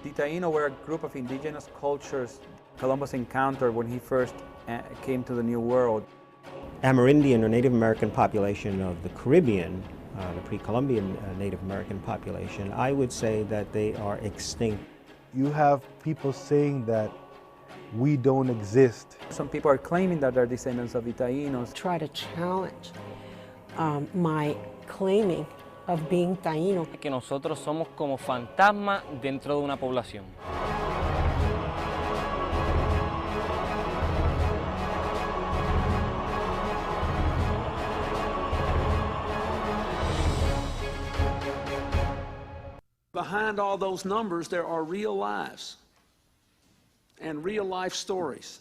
The Taino were a group of indigenous cultures Columbus encountered when he first came to the New World. Amerindian or Native American population of the Caribbean, the pre-Columbian Native American population, I would say that they are extinct. You have people saying that we don't exist. Some people are claiming that they're descendants of the Taínos. Try to challenge my claiming of being Taíno. Que nosotros somos como fantasmas dentro de una población. Behind all those numbers, there are real lives and real life stories.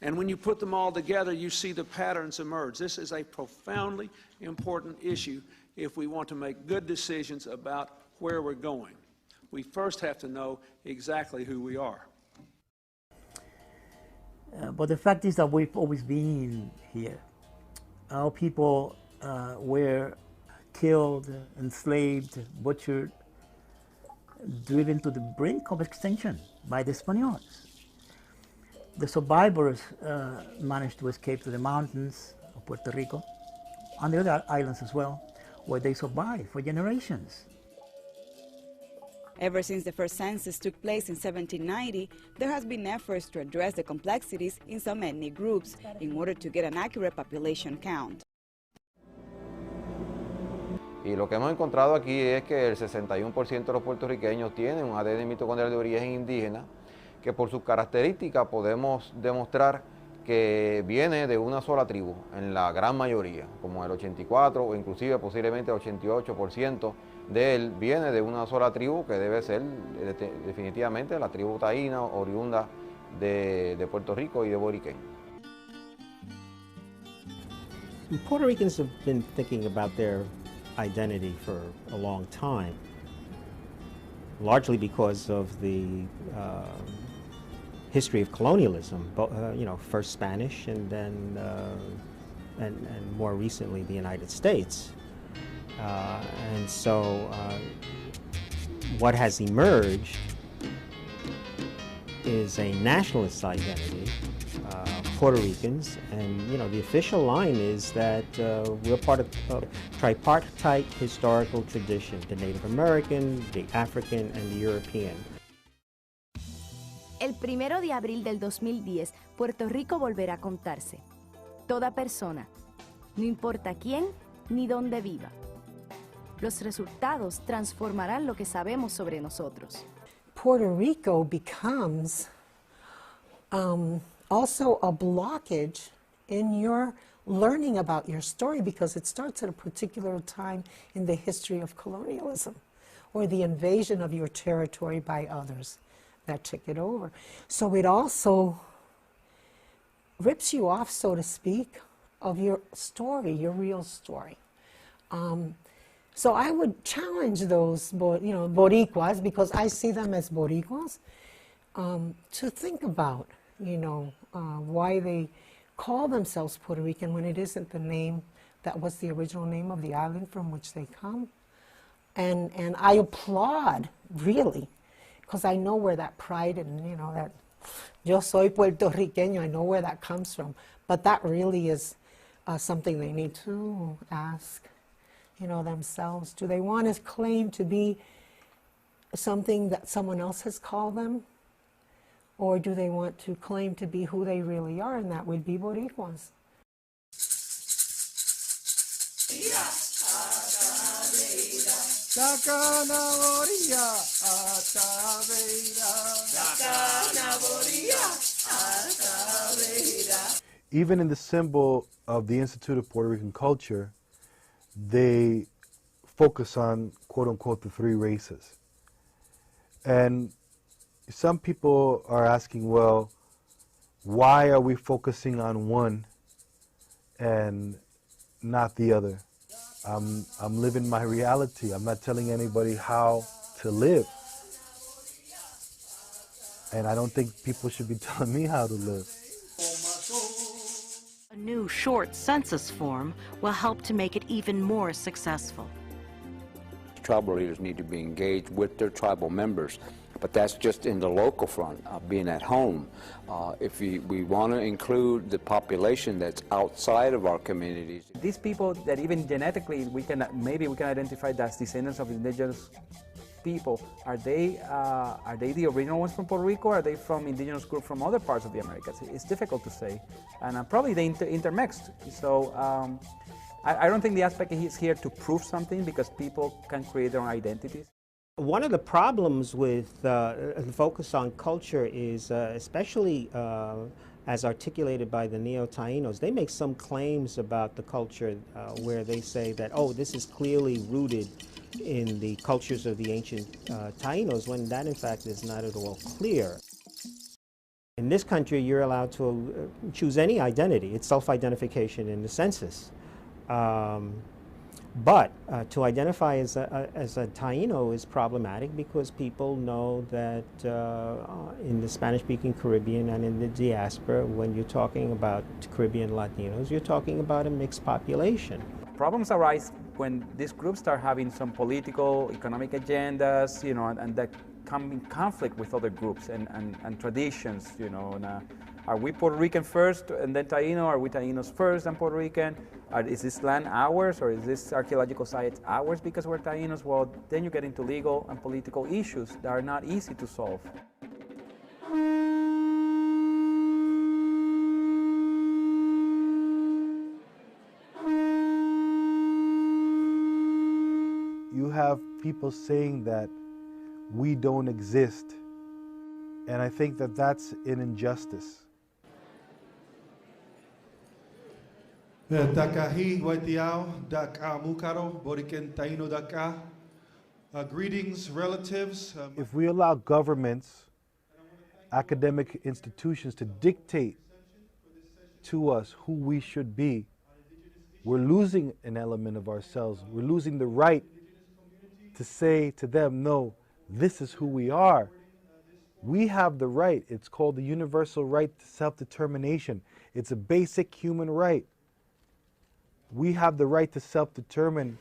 And when you put them all together, you see the patterns emerge. This is a profoundly important issue if we want to make good decisions about where we're going. We first have to know exactly who we are. But the fact is that we've always been here. Our people were killed, enslaved, butchered, driven to the brink of extinction by the Spaniards. The survivors managed to escape to the mountains of Puerto Rico and the other islands as well, where they survived for generations. Ever since the first census took place in 1790, there has been efforts to address the complexities in some ethnic groups in order to get an accurate population count. Y lo que hemos encontrado aquí es que el 61% de los puertorriqueños tienen un ADN mitocondrial de origen indígena, que por sus características podemos demostrar que viene de una sola tribu, en la gran mayoría, como el 84 o inclusive posiblemente el 88% de él viene de una sola tribu, que debe ser definitivamente la tribu taína, oriunda de Puerto Rico y de Boriquén. Puerto Ricans have been thinking about their identity for a long time, largely because of the history of colonialism, you know, first Spanish and then and more recently the United States. And so what has emerged is a nationalist identity, Puerto Ricans, and you know the official line is that we're part of a tripartite historical tradition: the Native American, the African, and the European. El 1 de abril del 2010, Puerto Rico volverá a contarse. Toda persona, no importa quién ni dónde viva. Los resultados transformarán lo que sabemos sobre nosotros. Puerto Rico becomes also a blockage in your learning about your story, because it starts at a particular time in the history of colonialism or the invasion of your territory by others that took it over. So it also rips you off, so to speak, of your story, your real story. So I would challenge those, Boricuas, because I see them as Boricuas, to think about, why they call themselves Puerto Rican when it isn't the name that was the original name of the island from which they come. And I applaud, really, because I know where that pride and, that yo soy puertorriqueño, I know where that comes from. But that really is something they need to ask, themselves. Do they want to claim to be something that someone else has called them? Or do they want to claim to be who they really are, and that would be Boricuas? Even in the symbol of the Institute of Puerto Rican Culture, they focus on, quote unquote, the three races. And some people are asking, well, why are we focusing on one and not the other? I'm living my reality. I'm not telling anybody how to live. And I don't think people should be telling me how to live. A new short census form will help to make it even more successful. Tribal leaders need to be engaged with their tribal members But that's just in the local front, being at home. If we want to include the population that's outside of our communities. These people that even genetically maybe we can identify as descendants of indigenous people, are they the original ones from Puerto Rico, or are they from indigenous group from other parts of the Americas? It's difficult to say, and probably they intermixed. So I don't think the aspect is here to prove something, because people can create their own identities. One of the problems with the focus on culture is, especially as articulated by the Neo-Tainos, they make some claims about the culture where they say that, oh, this is clearly rooted in the cultures of the ancient Tainos, when that in fact is not at all clear. In this country, you're allowed to choose any identity. It's self-identification in the census. But to identify as a Taino is problematic, because people know that in the Spanish-speaking Caribbean and in the diaspora, when you're talking about Caribbean Latinos, you're talking about a mixed population. Problems arise when these groups start having some political, economic agendas, you know, and that come in conflict with other groups and traditions, you know. And, are we Puerto Rican first and then Taino? Are we Tainos first and Puerto Rican? Is this land ours, or is this archaeological site ours because we're Tainos? Well, then you get into legal and political issues that are not easy to solve. You have people saying that we don't exist, and I think that that's an injustice. Greetings, relatives. If we allow governments, academic institutions to dictate to us who we should be, we're losing an element of ourselves. We're losing the right to say to them, no, this is who we are. We have the right. It's called the universal right to self-determination. It's a basic human right. We have the right to self-determine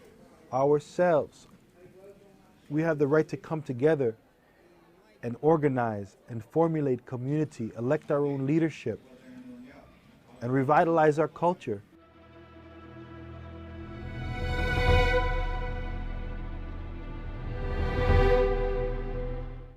ourselves. We have the right to come together and organize and formulate community, elect our own leadership, and revitalize our culture.